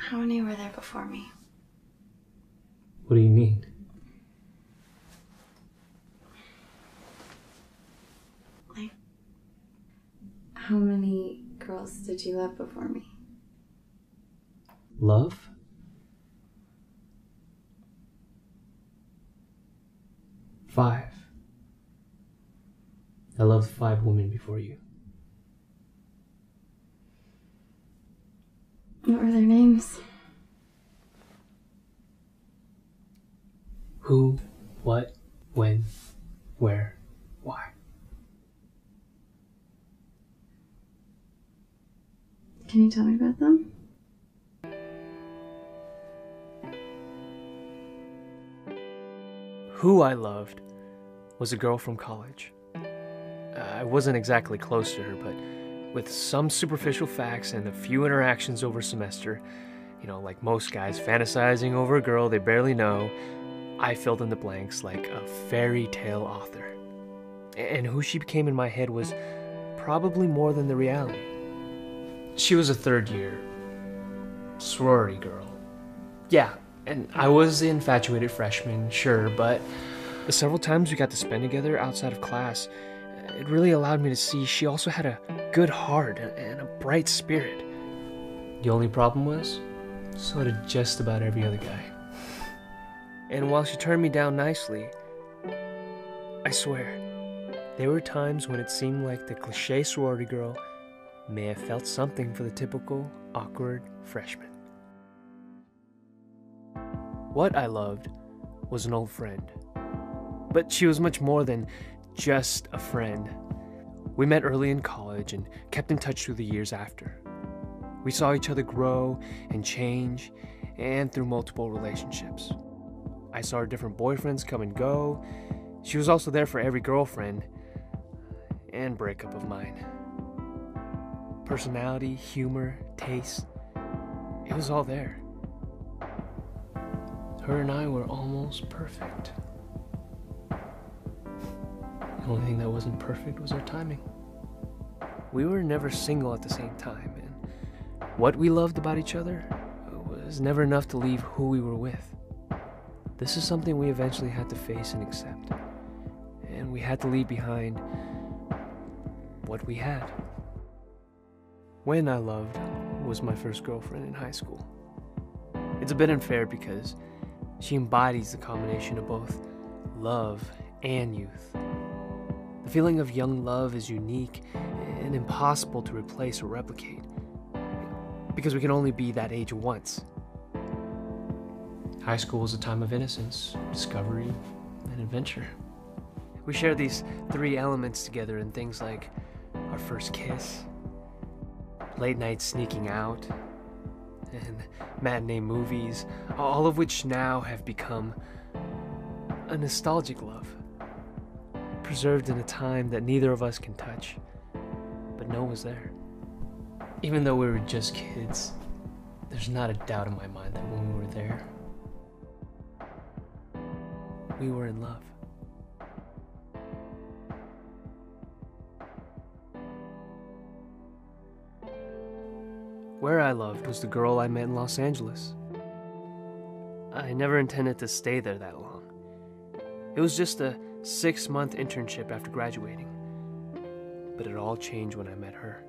How many were there before me? What do you mean? Like, how many girls did you love before me? Love? Five. I loved 5 women before you. What were their names? Who, what, when, where, why. Can you tell me about them? Who I loved was a girl from college. I wasn't exactly close to her, but with some superficial facts and a few interactions over a semester, like most guys fantasizing over a girl they barely know, I filled in the blanks like a fairy tale author. And who she became in my head was probably more than the reality. She was a third-year sorority girl. Yeah, and I was the infatuated freshman, sure, but the several times we got to spend together outside of class, it really allowed me to see she also had a good heart and a bright spirit. The only problem was, so did just about every other guy. And while she turned me down nicely, I swear, there were times when it seemed like the cliché sorority girl may have felt something for the typical awkward freshman. What I loved was an old friend. But she was much more than just a friend. We met early in college and kept in touch through the years after. We saw each other grow and change, and through multiple relationships. I saw her different boyfriends come and go. She was also there for every girlfriend and breakup of mine. Personality, humor, taste, it was all there. Her and I were almost perfect. The only thing that wasn't perfect was our timing. We were never single at the same time, and what we loved about each other was never enough to leave who we were with. This is something we eventually had to face and accept. And we had to leave behind what we had. When I loved was my first girlfriend in high school. It's a bit unfair because she embodies the combination of both love and youth. The feeling of young love is unique and impossible to replace or replicate, because we can only be that age once. High school is a time of innocence, discovery, and adventure. We share these 3 elements together in things like our first kiss, late night sneaking out, and matinee movies, all of which now have become a nostalgic love, preserved in a time that neither of us can touch, but know was there. Even though we were just kids, there's not a doubt in my mind that when we were there, we were in love. Where I loved was the girl I met in Los Angeles. I never intended to stay there that long. It was just a 6-month internship after graduating, but it all changed when I met her.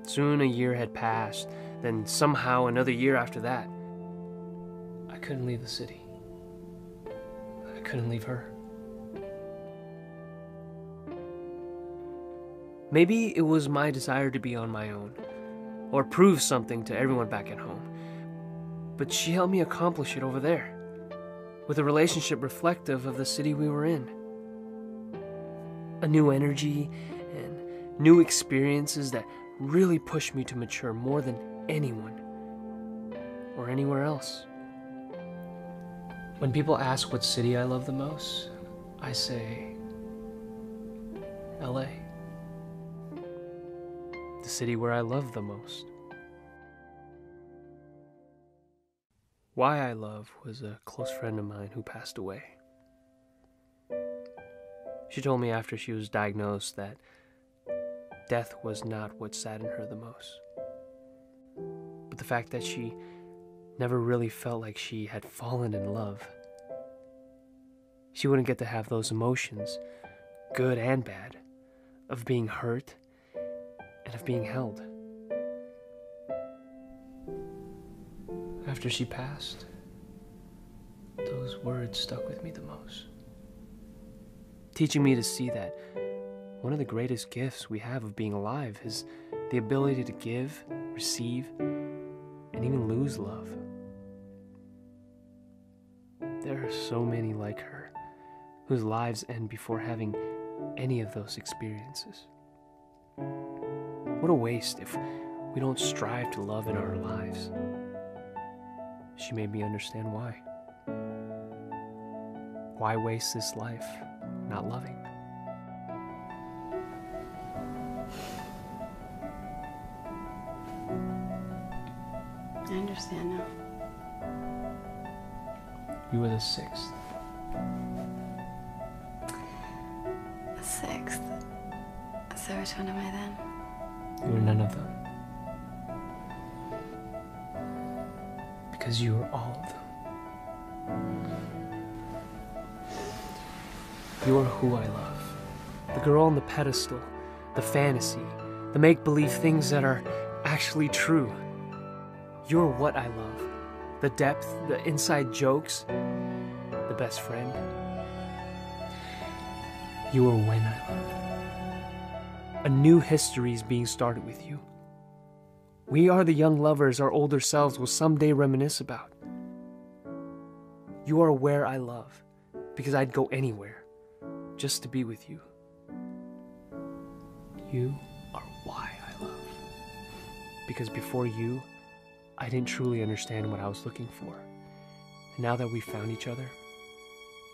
Soon a year had passed, then somehow another year after that. I couldn't leave the city. I couldn't leave her. Maybe it was my desire to be on my own, or prove something to everyone back at home. But she helped me accomplish it over there, with a relationship reflective of the city we were in. A new energy and new experiences that really pushed me to mature more than anyone or anywhere else. When people ask what city I love the most, I say LA. The city where I love the most. Why I Love was a close friend of mine who passed away. She told me after she was diagnosed that death was not what saddened her the most. but the fact that she never really felt like she had fallen in love. She wouldn't get to have those emotions, good and bad, of being hurt and of being held. After she passed, those words stuck with me the most, teaching me to see that one of the greatest gifts we have of being alive is the ability to give, receive, and even lose love. There are so many like her whose lives end before having any of those experiences. What a waste if we don't strive to love in our lives. She made me understand why. Why waste this life not loving? I understand now. You were the sixth. The sixth. So which one am I then? You were none of them. Because you were all of them. You are who I love. The girl on the pedestal, the fantasy, the make-believe things that are actually true. You're what I love. The depth, the inside jokes, the best friend. You are when I love. A new history is being started with you. We are the young lovers our older selves will someday reminisce about. You are where I love, because I'd go anywhere just to be with you. You are why I love, because before you, I didn't truly understand what I was looking for. And now that we've found each other,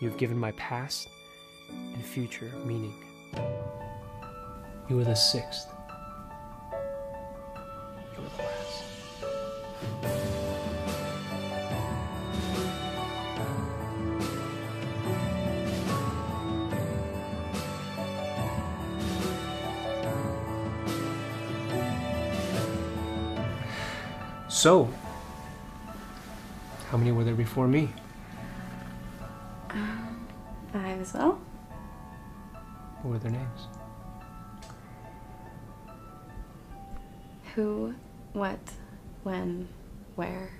you've given my past and future meaning. You were the sixth. You were the last. So, how many were there before me? 5 as well. What were their names? Who, what, when, where.